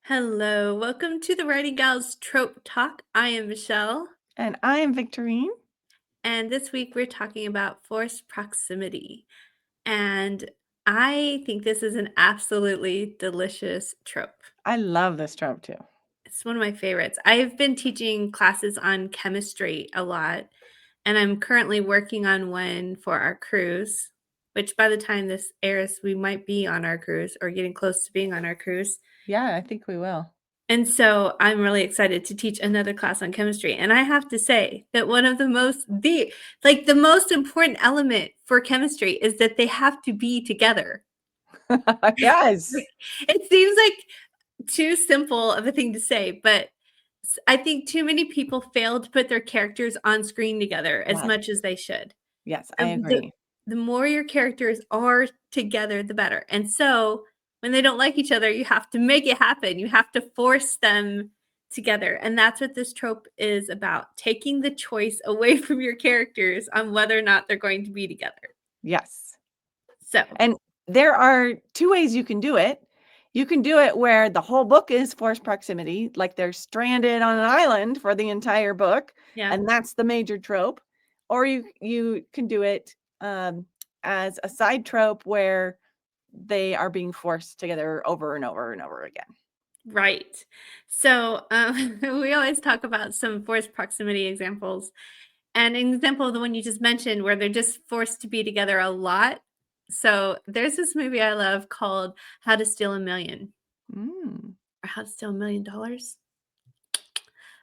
Hello, welcome to the Writing Gals Trope Talk. I am Michelle, And I am Victorine. and this week we're talking about forced proximity. And I think this is an absolutely delicious trope. I love this trope too. It's one of my favorites. I've been teaching classes on chemistry a lot, and I'm currently working on one for our cruise, which by the time this airs, we might be on our cruise or getting close to being on our cruise. Yeah, I think we will. And so I'm really excited to teach another class on chemistry. And I have to say that one of the most important element for chemistry is that they have to be together. Yes. It seems like too simple of a thing to say, but I think too many people fail to put their characters on screen together as Yes. much as they should. Yes, I Um, the agree. the more your characters are together, the better. And so when they don't like each other, you have to make it happen. You have to force them together. And that's what this trope is about, taking the choice away from your characters on whether or not they're going to be together. Yes. So, And there are two ways you can do it. You can do it where the whole book is forced proximity, like they're stranded on an island for the entire book, yeah, and that's the major trope. Or you can do it as a side trope where they are being forced together over and over and over again. right. So, we always talk about some forced proximity examples. And an example of the one you just mentioned where they're just forced to be together a lot. So there's this movie I love called How to Steal a Million Mm. or How to Steal $1,000,000.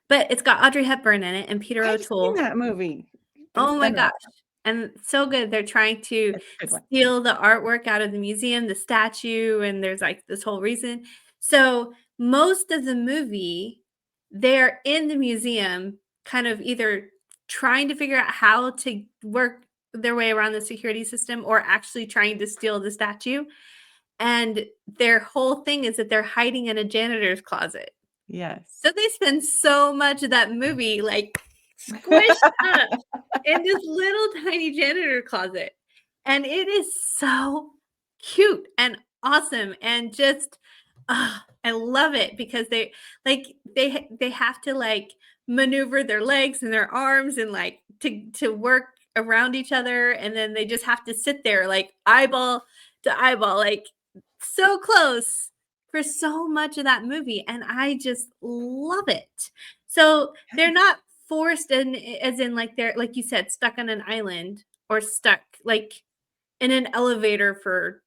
But it's got Audrey Hepburn in it and Peter I've seen O'Toole. that movie, but it's Oh my been a gosh. while. And so good. They're trying to It's a good one. steal the artwork out of the museum, the statue, and there's like this whole reason. So most of the movie, they're in the museum, kind of either trying to figure out how to work their way around the security system or actually trying to steal the statue. And their whole thing is that they're hiding in a janitor's closet. Yes. So they spend so much of that movie, like, squished up in this little tiny janitor closet, and it is so cute and awesome and just, I love it because they have to, like, maneuver their legs and their arms and, like, to work around each other, and then they just have to sit there, like, eyeball to eyeball, like, so close for so much of that movie, and I just love it. So, they're not forced in as in, like, they're like you said, stuck on an island or stuck, like, in an elevator for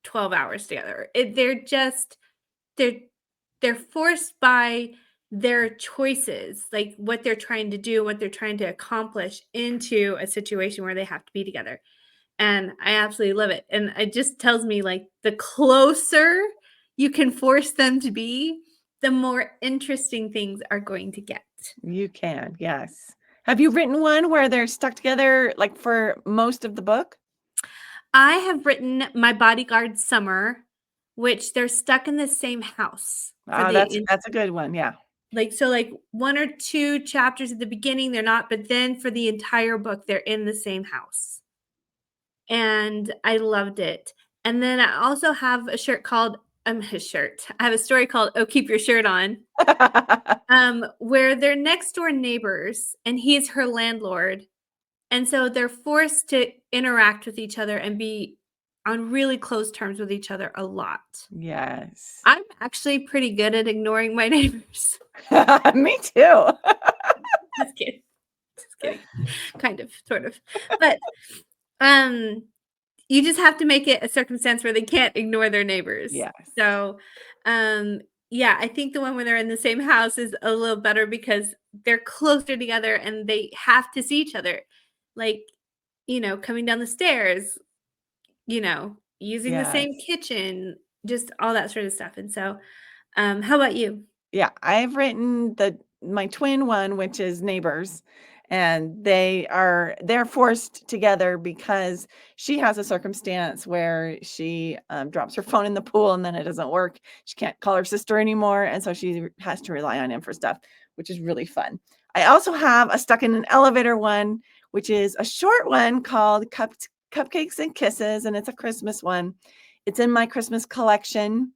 12 hours together. They're just they're they're forced by their choices, like, what they're trying to do, what they're trying to accomplish into a situation where they have to be together, and I absolutely love it, and it just tells me, like, the closer you can force them to be, the more interesting things are going to get. You can, yes. Have you written one where they're stuck together, like, for most of the book? I have written My Bodyguard Summer, which they're stuck in the same house for Oh, the that's a good one, yeah. like, so, like, 1 or 2 chapters at the beginning, they're not, but then for the entire book, they're in the same house, and I loved it, and then I also have a shirt called a shirt. I have a story called "Oh, Keep Your Shirt On," where they're next door neighbors, and he's her landlord, and so they're forced to interact with each other and be on really close terms with each other a lot. Yes. I'm actually pretty good at ignoring my neighbors. Me too. Just kidding. Just kidding. Kind of, sort of. But, um, you just have to make it a circumstance where they can't ignore their neighbors. Yes. So, um, yeah, I think the one when they're in the same house is a little better because they're closer together and they have to see each other. Like, coming down the stairs, using the same Yes. kitchen, just all that sort of stuff. And so, how about you? Yeah, I've written my twin one, which is Neighbors, and they're forced together because she has a circumstance where she drops her phone in the pool and then it doesn't work. She can't call her sister anymore, and so she has to rely on him for stuff, which is really fun. I also have a Stuck in an Elevator one, which is a short one called Cupcakes and Kisses, and it's a Christmas one. It's in my Christmas collection.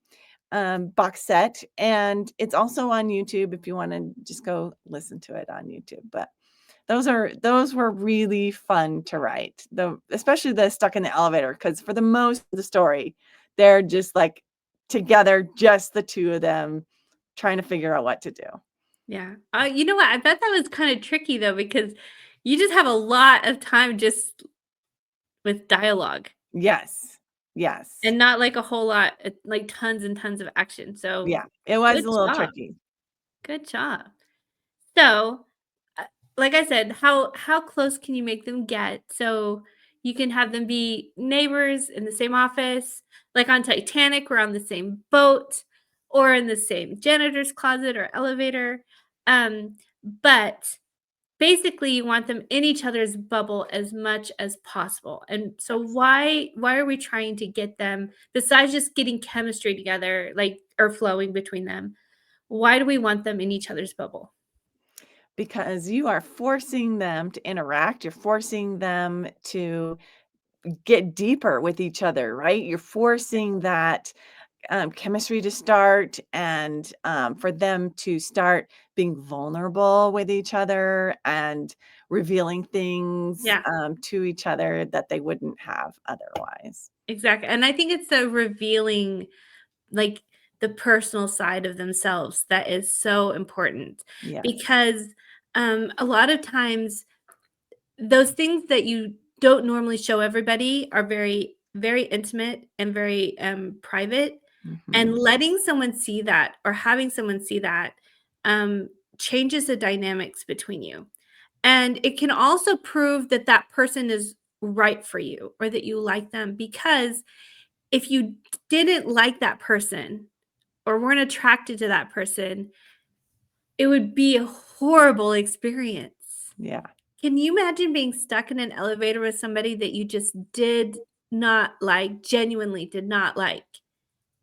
box set, and it's also on YouTube if you want to just go listen to it on YouTube. But those were really fun to write. Especially the stuck in the elevator, because for the most of the story, they're just like together, just the two of them trying to figure out what to do. Yeah. You know what? I bet that was kind of tricky though, because you just have a lot of time just with dialogue Yes. Yes. and not like a whole lot, like tons and tons of action. So Yeah. It was good a little job. tricky. Good job. So, uh, like I said, how close can you make them get? So you can have them be neighbors in the same office, like on Titanic, we're on the same boat, or in the same janitor's closet or elevator. But basically you want them in each other's bubble as much as possible. And so Yes. why are we trying to get them, besides just getting chemistry together, like or flowing between them? Why do we want them in each other's bubble? Because you are forcing them to interact, you're forcing them to get deeper with each other, right? You're forcing that chemistry to start, and for them to start being vulnerable with each other and revealing things Yeah, to each other that they wouldn't have otherwise. exactly. And I think it's the revealing, like, the personal side of themselves that is so important Yes. because a lot of times those things that you don't normally show everybody are very, very intimate and very private. And Hmm. letting someone see that or having someone see that um, changes the dynamics between you. And it can also prove that that person is right for you or that you like them because if you didn't like that person or weren't attracted to that person, it would be a horrible experience. Yeah. Can you imagine being stuck in an elevator with somebody that you just did not like, genuinely did not like?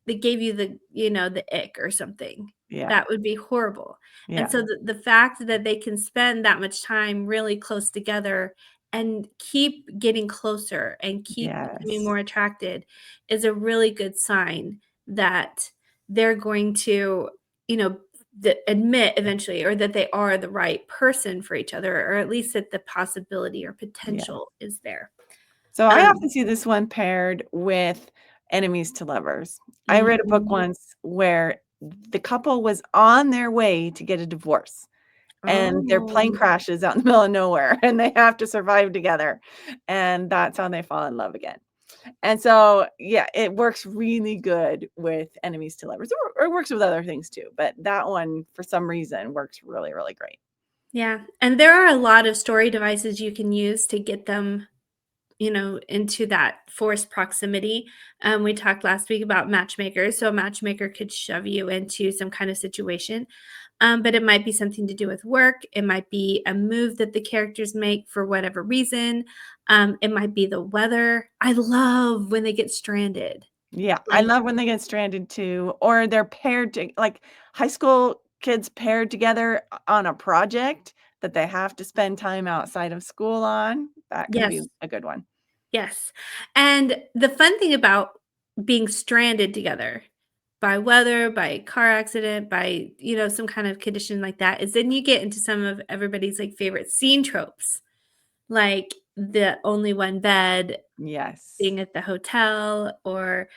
That gave you the, the ick or something. Yeah. That would be horrible. And Yeah. so the fact that they can spend that much time really close together and keep getting closer and keep becoming Yes. more attracted is a really good sign that they're going to, you know, admit eventually or that they are the right person for each other or at least that the possibility or Yeah. potential is there. So I Um, often see this one paired with enemies to lovers. I read a book mhm. once where the couple was on their way to get a divorce, and their plane Oh. crashes out in the middle of nowhere, and they have to survive together, and that's how they fall in love again. And so, yeah, it works really good with enemies to lovers, or it works with other things too, but that one, for some reason, works really, really great. Yeah, and there are a lot of story devices you can use to get them, into that forced proximity. We talked last week about matchmakers, so a matchmaker could shove you into some kind of situation, but it might be something to do with work. It might be a move that the characters make for whatever reason. It might be the weather. I love when they get stranded. Yeah, I Like, love when they get stranded too, or they're paired to like, high school kids paired together on a project that they have to spend time outside of school on. That can be yes, a good one. yes. And the fun thing about being stranded together by weather, by car accident, by, some kind of condition like that is then you get into some of everybody's like favorite scene tropes, like the only one bed, Yes. being at the hotel or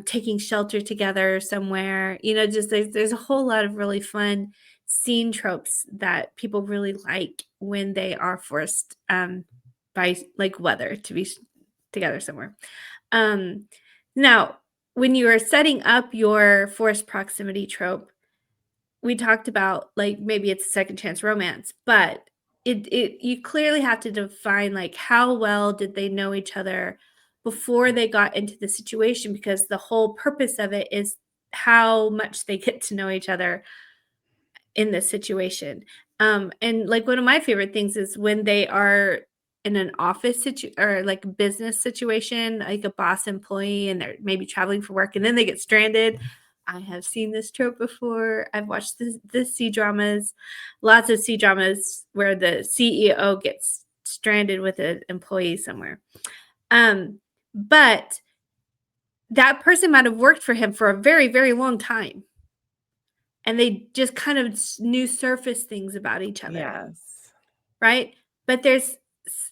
taking shelter together somewhere. Just there's a whole lot of really fun scene tropes that people really like when they are forced by like weather to be together somewhere. Um, Now, when you are setting up your forced proximity trope, we talked about like maybe it's a second chance romance, but it you clearly have to define like how well did they know each other before they got into the situation because the whole purpose of it is how much they get to know each other in this situation. And like one of my favorite things is when they are in an office or like a business situation, like a boss employee, and they're maybe traveling for work, and then they get stranded. I have seen this trope before. I've watched this C dramas, lots of C dramas where the CEO gets stranded with an employee somewhere. But that person might have worked for him for a very, very long time, and they just kind of knew surface things about each other, Yes. right? But there's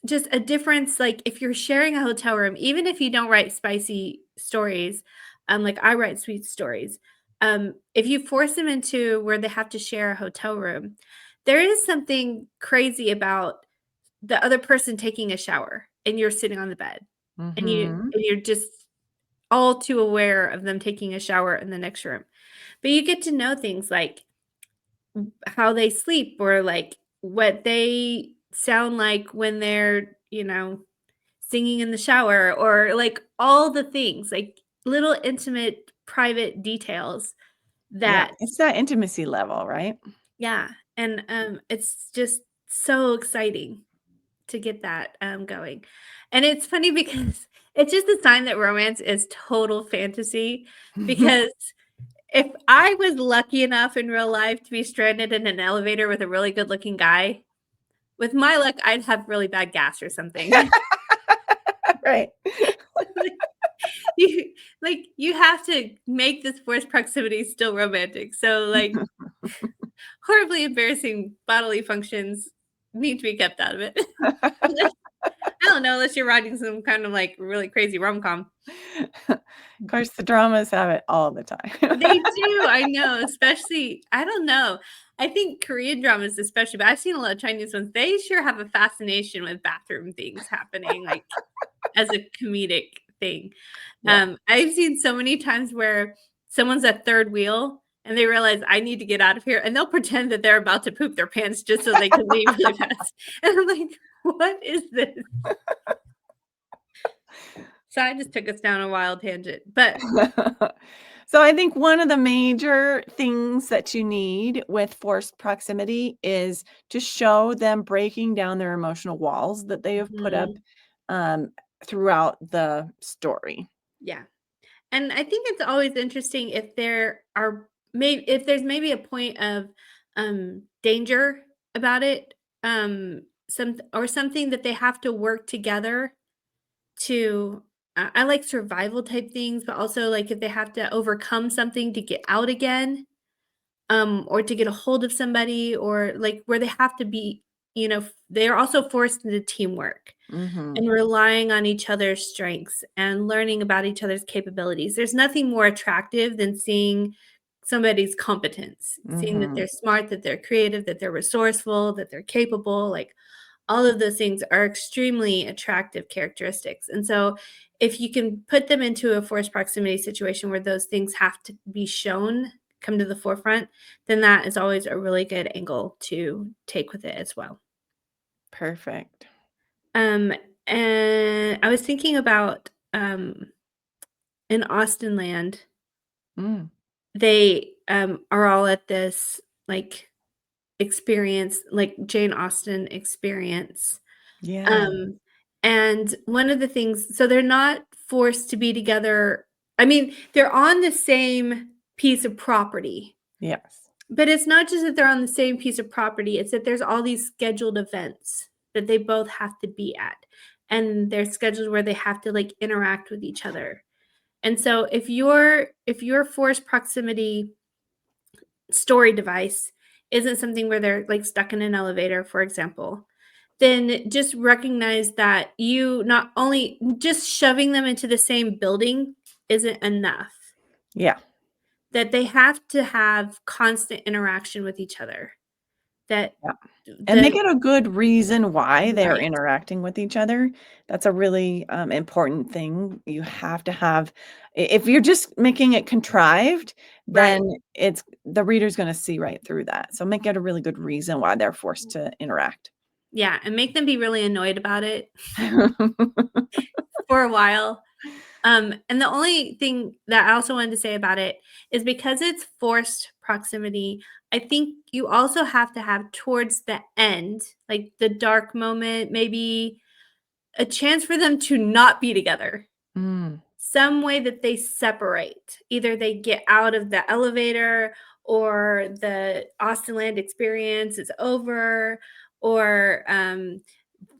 just a difference. Like if you're sharing a hotel room, even if you don't write spicy stories, like I write sweet stories, if you force them into where they have to share a hotel room, there is something crazy about the other person taking a shower and you're sitting on the bed and Mhm. you're just all too aware of them taking a shower in the next room. But you get to know things like how they sleep or like what they sound like when they're, singing in the shower or like all the things, like little intimate private details Yeah, that it's that intimacy level, right? yeah, and it's just so exciting to get that going. And it's funny because it's just a sign that romance is total fantasy because if I was lucky enough in real life to be stranded in an elevator with a really good looking guy, with my luck, I'd have really bad gas or something. Right. You you have to make this forced proximity still romantic. So, like, horribly embarrassing bodily functions need to be kept out of it. Unless I don't know, unless you're writing some kind of, like, really crazy rom-com. Of course, the dramas have it all the time. They do, I know, especially I don't know. I think Korean dramas especially, but I've seen a lot of Chinese ones. They sure have a fascination with bathroom things happening, like, as a comedic thing. Yeah. I've seen so many times where someone's at third wheel and they realize, "I need to get out of here," and they'll pretend that they're about to poop their pants just so they can leave really fast. And I'm like, "What is this?" So I just took us down a wild tangent, but So I think one of the major things that you need with forced proximity is to show them breaking down their emotional walls that they have put up Mhm, um, throughout the story. yeah. And I think it's always interesting if there are maybe if there's maybe a point of danger about it, something that they have to work together to I like survival type things, but also like if they have to overcome something to get out again, or to get a hold of somebody, or like where they have to be, they are also forced into teamwork Hmm. and relying on each other's strengths and learning about each other's capabilities. There's nothing more attractive than seeing somebody's competence, seeing that Hmm. they're smart, that they're creative, that they're resourceful, that they're capable. Like all of those things are extremely attractive characteristics. And so if you can put them into a forced proximity situation where those things have to be shown, come to the forefront, then that is always a really good angle to take with it as well. Perfect. Um, and I was thinking about, in Austin Land, Mm. they, are all at this, like, experience, like, Jane Austen experience, Yeah. um, and one of the things so they're not forced to be together I mean, they're on the same piece of property, Yes. but it's not just that they're on the same piece of property, it's that there's all these scheduled events that they both have to be at, and they're scheduled where they have to, like, interact with each other. And so if your forced proximity story device isn't something where they're, like, stuck in an elevator, for example, then just recognize that you not only just shoving them into the same building isn't enough, Yeah. that they have to have constant interaction with each other, that Yeah. And the make it a good reason why they're right, interacting with each other. That's a really, important thing. You have to have if you're just making it contrived, right. then it's the reader's gonna see right through that. So make it a really good reason why they're forced to interact. Yeah, and make them be really annoyed about it for a while. And the only thing that I also wanted to say about it is because it's forced proximity, I think you also have to have towards the end, like the dark moment, maybe a chance for them to not be together. Mm, Some way that they separate. Either they get out of the elevator or the Austin Land experience is over or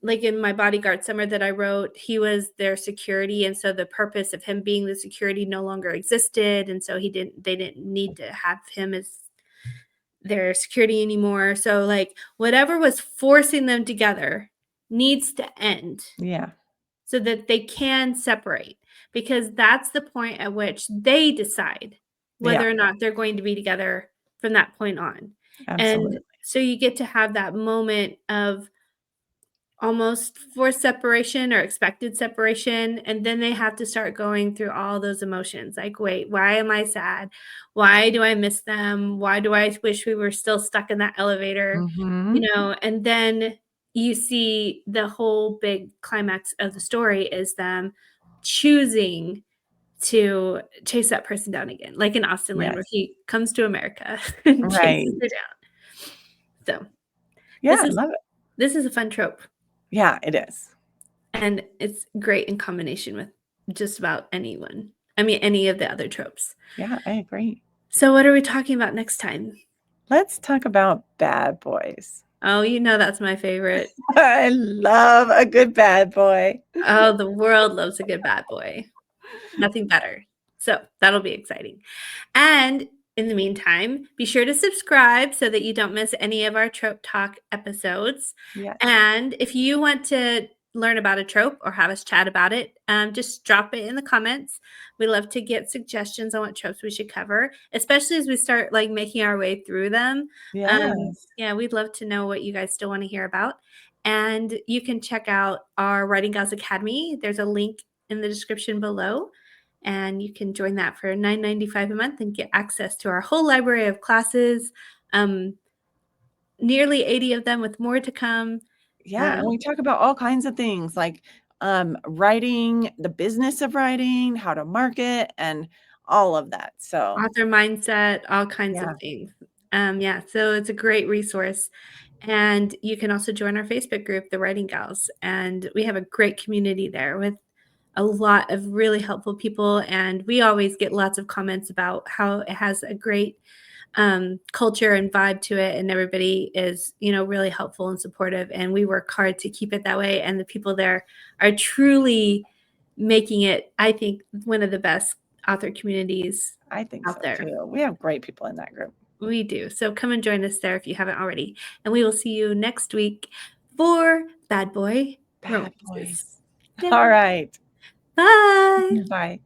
like in My Bodyguard Summer that I wrote, he was their security, and so the purpose of him being the security no longer existed, and so they didn't need to have him as their security anymore. So like whatever was forcing them together needs to end Yeah. so that they can separate, because that's the point at which they decide Yeah. whether or not they're going to be together from that point on. And Absolutely. so you get to have that moment of almost forced separation or expected separation, and then they have to start going through all those emotions, like, "Wait, why am I sad? Why do I miss them? Why do I wish we were still stuck in that elevator?" Mhm. And then you see the whole big climax of the story is them choosing to chase that person down again, like in Austin Land, where Yes. he comes to America and chases Right. her down. So, Yeah, this I is love it. this is a fun trope. Yeah, it is. And it's great in combination with just about anyone. I mean, any of the other tropes. Yeah, I agree. So what are we talking about next time? Let's talk about bad boys. Oh, you know that's my favorite. I love a good bad boy. Oh, the world loves a good bad boy. Nothing better. So that'll be exciting. And in the meantime, be sure to subscribe so that you don't miss any of our Trope Talk episodes. Yes. And if you want to learn about a trope or have us chat about it, just drop it in the comments. We love to get suggestions on what tropes we should cover, especially as we start like making our way through them. Yes. Yeah, we'd love to know what you guys still want to hear about. And you can check out our Writing Gals Academy. There's a link in the description below, and you can join that for $9.95 a month and get access to our whole library of classes, nearly 80 of them with more to come. Yeah, and we talk about all kinds of things like writing, the business of writing, how to market, and all of that. So, Author mindset, all kinds of yeah. things. Yeah, so it's a great resource. And you can also join our Facebook group, The Writing Gals. And we have a great community there with a lot of really helpful people. And we always get lots of comments about how it has a great culture and vibe to it. And everybody is, really helpful and supportive. And we work hard to keep it that way. And the people there are truly making it, I think, one of the best author communities I think out so there. too. We have great people in that group. We do. So come and join us there if you haven't already. And we will see you next week for Bad Boy Bad Romances. boys. Yeah. All right. Bye. Bye.